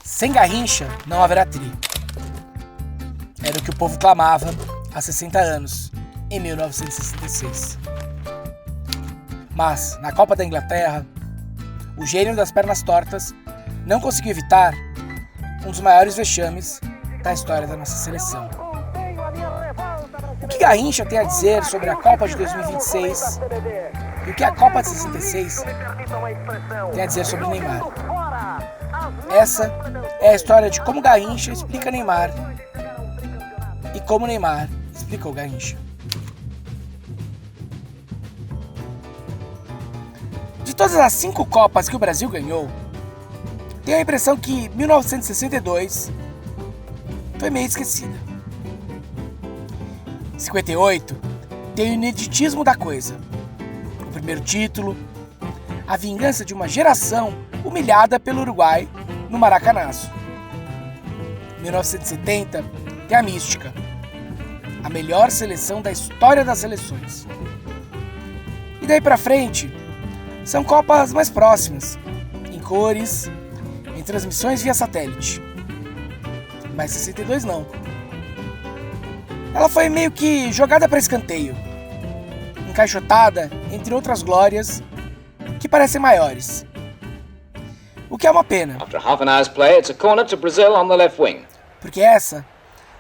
Sem Garrincha, não haverá tri. Era o que o povo clamava há 60 anos, em 1966. Mas, na Copa da Inglaterra, o gênio das pernas tortas não conseguiu evitar um dos maiores vexames da história da nossa seleção. O que Garrincha tem a dizer sobre a Copa de 2026 e o que a Copa de 66 tem a dizer sobre Neymar? Essa é a história de como Garrincha explica Neymar e como Neymar explicou Garrincha. De todas as 5 Copas que o Brasil ganhou, tenho a impressão que 1962 foi meio esquecida. 58 tem o ineditismo da coisa. O primeiro título, a vingança de uma geração humilhada pelo Uruguai no Maracanazo. 1970 tem a mística, a melhor seleção da história das seleções. E daí pra frente, são Copas mais próximas, em cores, em transmissões via satélite. Mas 62 não. Ela foi meio que jogada para escanteio, encaixotada entre outras glórias que parecem maiores. O que é uma pena. After half an hour's play, it's a corner to Brazil on the left wing. Porque essa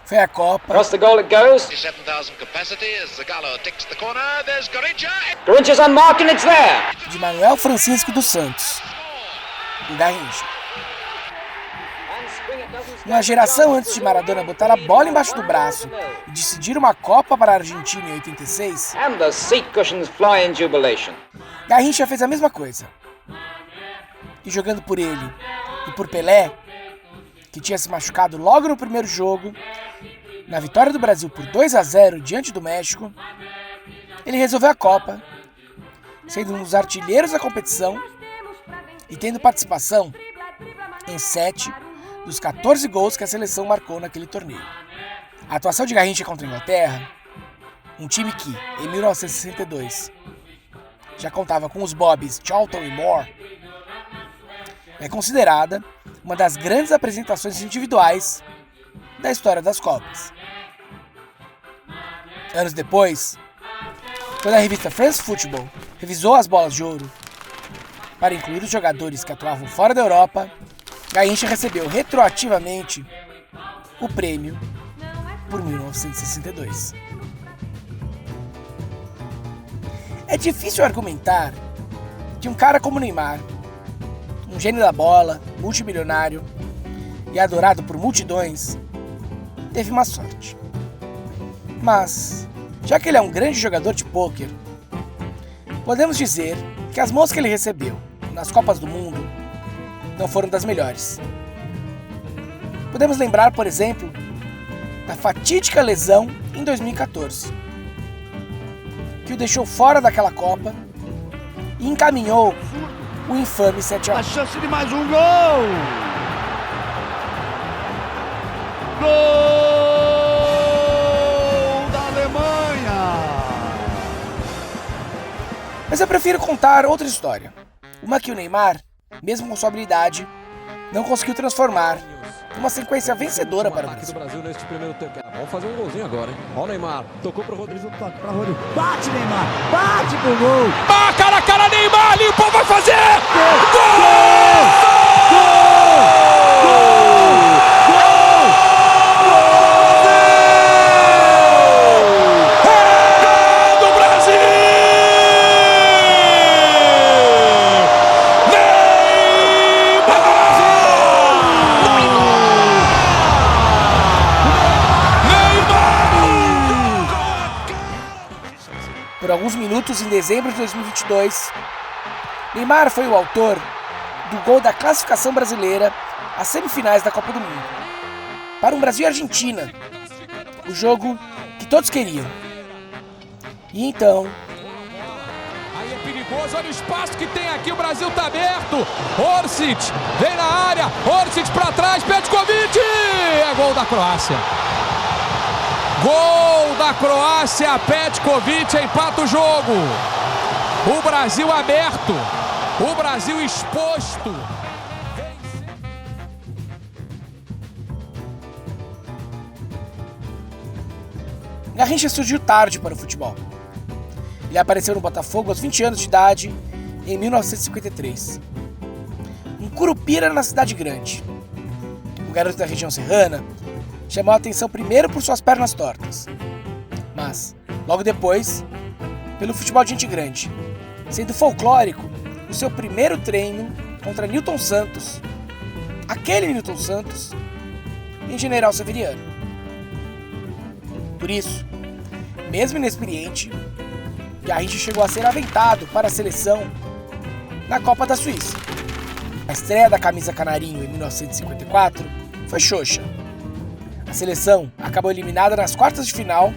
foi a Copa. Across the goal it goes. 7,000 capacity as Zagallo takes the corner. There's Garrincha. Garrincha's on mark and it's there. De Manuel Francisco dos Santos. O Garrincha. Uma geração antes de Maradona botar a bola embaixo do braço e decidir uma Copa para a Argentina em 86, And the seat cushions fly in jubilation. Garrincha fez a mesma coisa. E jogando por ele e por Pelé, que tinha se machucado logo no primeiro jogo, na vitória do Brasil por 2-0 diante do México, ele resolveu a Copa, sendo um dos artilheiros da competição e tendo participação em 7 dos 14 gols que a seleção marcou naquele torneio. A atuação de Garrincha contra a Inglaterra, um time que, em 1962, já contava com os Bobbies Charlton e Moore, é considerada uma das grandes apresentações individuais da história das Copas. Anos depois, quando a revista France Football revisou as bolas de ouro para incluir os jogadores que atuavam fora da Europa, Garrincha recebeu retroativamente o prêmio por 1962. É difícil argumentar que um cara como Neymar, um gênio da bola, multimilionário e adorado por multidões, teve má sorte. Mas, já que ele é um grande jogador de pôquer, podemos dizer que as mãos que ele recebeu nas Copas do Mundo não foram das melhores. Podemos lembrar, por exemplo, da fatídica lesão em 2014, que o deixou fora daquela Copa e encaminhou o infame 7-1. A chance de mais um gol! Gol da Alemanha! Mas eu prefiro contar outra história. Uma que o Neymar, mesmo com sua habilidade, não conseguiu transformar numa sequência vencedora para o Brasil. Neste primeiro tempo. Vamos fazer um golzinho agora, hein? Olha o Neymar, tocou pro Rodrigo. Toque pra Rodrigo. Bate, Neymar! Bate pro gol! Cara a cara, Neymar, limpou, vai fazer! Por alguns minutos, em dezembro de 2022, Neymar foi o autor do gol da classificação brasileira às semifinais da Copa do Mundo, para um Brasil e Argentina, o jogo que todos queriam. E então... Aí é perigoso, olha o espaço que tem aqui, o Brasil tá aberto. Orsic vem na área, Orsic pra trás, Petkovic, é gol da Croácia. Gol da Croácia, Petkovic empata o jogo. O Brasil aberto, o Brasil exposto. Garrincha surgiu tarde para o futebol. Ele apareceu no Botafogo aos 20 anos de idade, em 1953. Um curupira na cidade grande. O garoto da região serrana chamou a atenção primeiro por suas pernas tortas, mas, logo depois, pelo futebol de gente grande, sendo folclórico no seu primeiro treino contra Nilton Santos, aquele Nilton Santos, em General Severiano. Por isso, mesmo inexperiente, Garrincha chegou a ser aventado para a seleção na Copa da Suíça. A estreia da camisa canarinho em 1954 foi xoxa. A seleção acabou eliminada nas quartas de final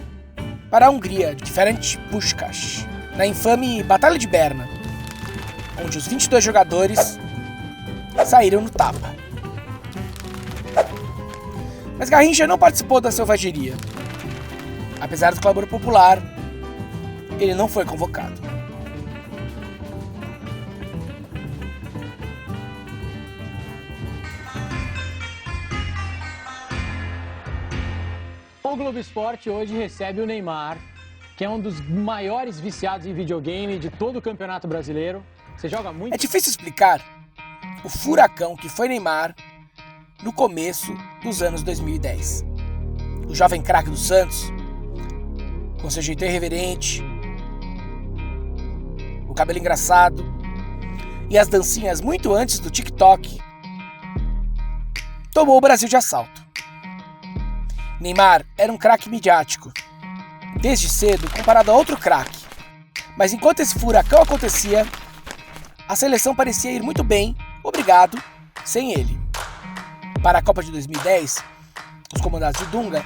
para a Hungria de Ferenc Puskás, na infame Batalha de Berna, onde os 22 jogadores saíram no tapa. Mas Garrincha não participou da selvageria. Apesar do clamor popular, ele não foi convocado. O Globo Esporte hoje recebe o Neymar, que é um dos maiores viciados em videogame de todo o Campeonato Brasileiro. Você joga muito? É difícil explicar o furacão que foi Neymar no começo dos anos 2010. O jovem craque do Santos, com seu jeito irreverente, o cabelo engraçado e as dancinhas muito antes do TikTok, tomou o Brasil de assalto. Neymar era um craque midiático, desde cedo comparado a outro craque. Mas enquanto esse furacão acontecia, a seleção parecia ir muito bem, obrigado, sem ele. Para a Copa de 2010, os comandados de Dunga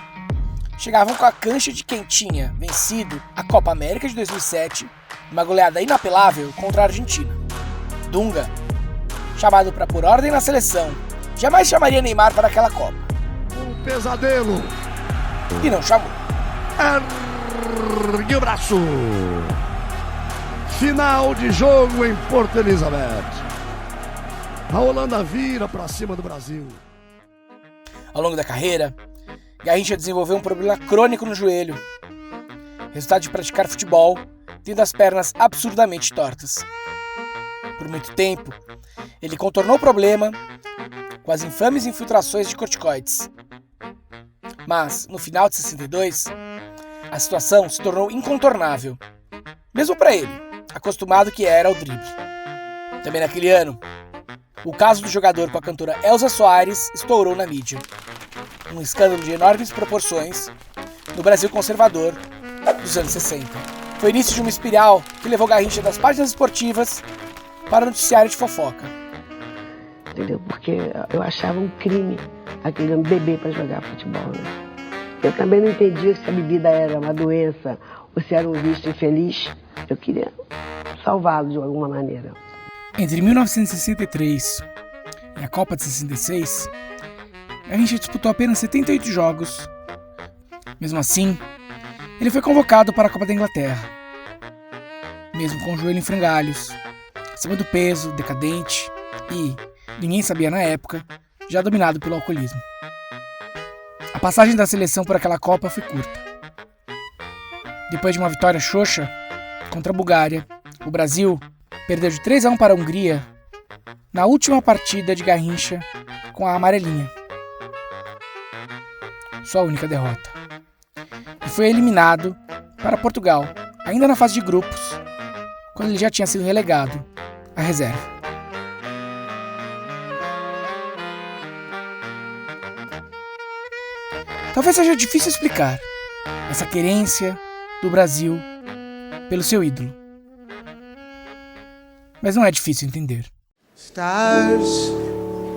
chegavam com a cancha de quem tinha vencido a Copa América de 2007, uma goleada inapelável contra a Argentina. Dunga, chamado para pôr ordem na seleção, jamais chamaria Neymar para aquela Copa. Um pesadelo. E não chamou. Ergue o braço. Final de jogo em Porto Elizabeth. A Holanda vira para cima do Brasil. Ao longo da carreira, Garrincha desenvolveu um problema crônico no joelho, resultado de praticar futebol tendo as pernas absurdamente tortas. Por muito tempo, ele contornou o problema com as infames infiltrações de corticoides. Mas, no final de 62, a situação se tornou incontornável, mesmo para ele, acostumado que era ao drible. Também naquele ano, o caso do jogador com a cantora Elza Soares estourou na mídia. Um escândalo de enormes proporções no Brasil conservador dos anos 60. Foi o início de uma espiral que levou Garrincha das páginas esportivas para o noticiário de fofoca. Entendeu? Porque eu achava um crime aquele bebê para jogar futebol, né? Eu também não entendia se a bebida era uma doença ou se era um vício infeliz. Eu queria salvá-lo de alguma maneira. Entre 1963 e a Copa de 66, Garrincha disputou apenas 78 jogos. Mesmo assim, ele foi convocado para a Copa da Inglaterra. Mesmo com o joelho em frangalhos, acima do peso, decadente e, ninguém sabia na época, já dominado pelo alcoolismo. A passagem da seleção por aquela Copa foi curta. Depois de uma vitória xoxa contra a Bulgária, o Brasil perdeu de 3-1 para a Hungria na última partida de Garrincha com a amarelinha. Sua única derrota. E foi eliminado para Portugal, ainda na fase de grupos, quando ele já tinha sido relegado à reserva. Talvez seja difícil explicar essa querência do Brasil pelo seu ídolo. Mas não é difícil entender. Stars,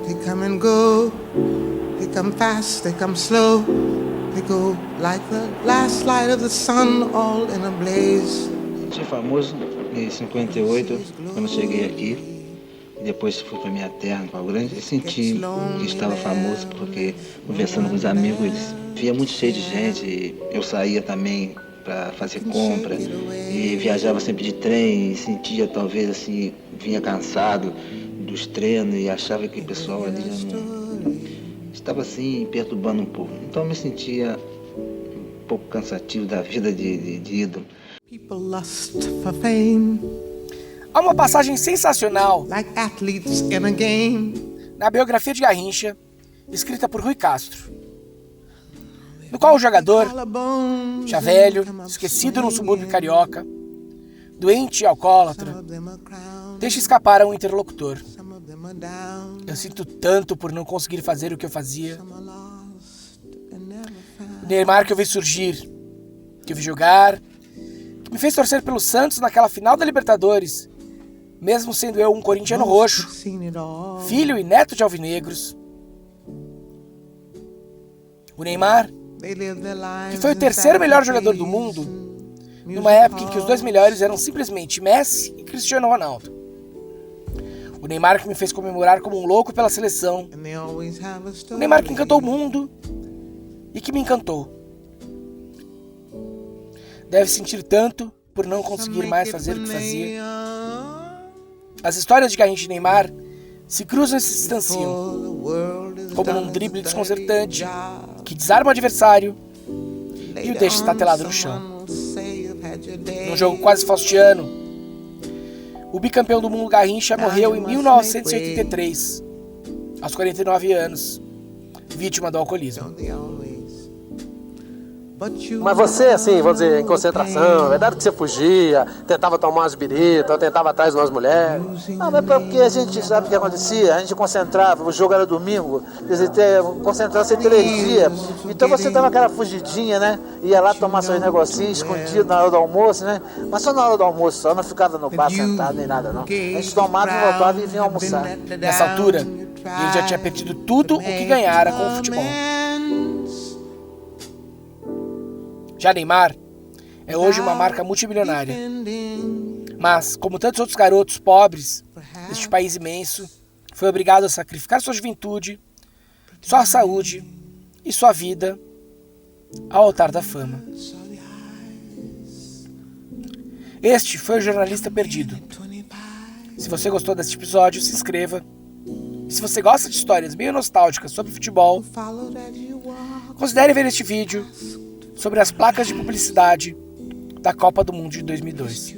they come and go. They come fast, they come slow. They go like the last light of the sun, all in a blaze. Sou famoso em 58, quando cheguei aqui. E depois fui para minha terra, em Pau Grande, e senti que estava famoso, porque conversando com os amigos, eles via muito cheio de gente. Eu saía também para fazer compra e viajava sempre de trem e sentia talvez assim, vinha cansado dos treinos e achava que o pessoal ali já não estava assim perturbando um pouco. Então eu me sentia pouco cansativo da vida de ídolo. People lust for fame, Há uma passagem sensacional like athletes in a game. na biografia de Garrincha, escrita por Rui Castro, no qual o jogador, Collarbones, já velho, esquecido no subúrbio carioca, doente e alcoólatra, some of them are crowned, deixa escapar a um interlocutor. some of them are down, Eu sinto tanto por não conseguir fazer o que eu fazia. some are lost and never found. O Neymar que eu vi surgir, que eu vi jogar, que me fez torcer pelo Santos naquela final da Libertadores, mesmo sendo eu um corintiano roxo, Seen it all. filho e neto de alvinegros. O Neymar, They live their lives que foi o in terceiro melhor jogador do sacrifice mundo, and numa music época em que os dois melhores eram simplesmente Messi e Cristiano Ronaldo. O Neymar que me fez comemorar como um louco pela seleção. and they always have a O story. Neymar que encantou o mundo e que me encantou. Deve sentir tanto por não conseguir mais fazer o que fazia. As histórias de Garrincha e Neymar se cruzam e se distanciam, como num drible desconcertante que desarma o adversário e o deixa estatelado no chão. Num jogo quase faustiano, o bicampeão do mundo Garrincha morreu em 1983, aos 49 anos, vítima do alcoolismo. Mas você, assim, vamos dizer, em concentração, é verdade que você fugia, tentava tomar umas biritas, tentava atrás de umas mulheres? Não, mas porque a gente sabe o que acontecia, a gente concentrava, o jogo era domingo, quer dizer, concentrava-se 3 dias. Então você dava aquela fugidinha, né? Ia lá tomar seus negocinhos escondido na hora do almoço, né? Mas só na hora do almoço, só não ficava no bar sentado nem nada, não. A gente tomava e voltava e vinha almoçar. Nessa altura, ele já tinha perdido tudo o que ganhara com o futebol. Já Neymar é hoje uma marca multimilionária. Mas, como tantos outros garotos pobres deste país imenso, foi obrigado a sacrificar sua juventude, sua saúde e sua vida ao altar da fama. Este foi o Jornalista Perdido. Se você gostou deste episódio, se inscreva. E se você gosta de histórias meio nostálgicas sobre futebol, considere ver este vídeo sobre as placas de publicidade da Copa do Mundo de 2002.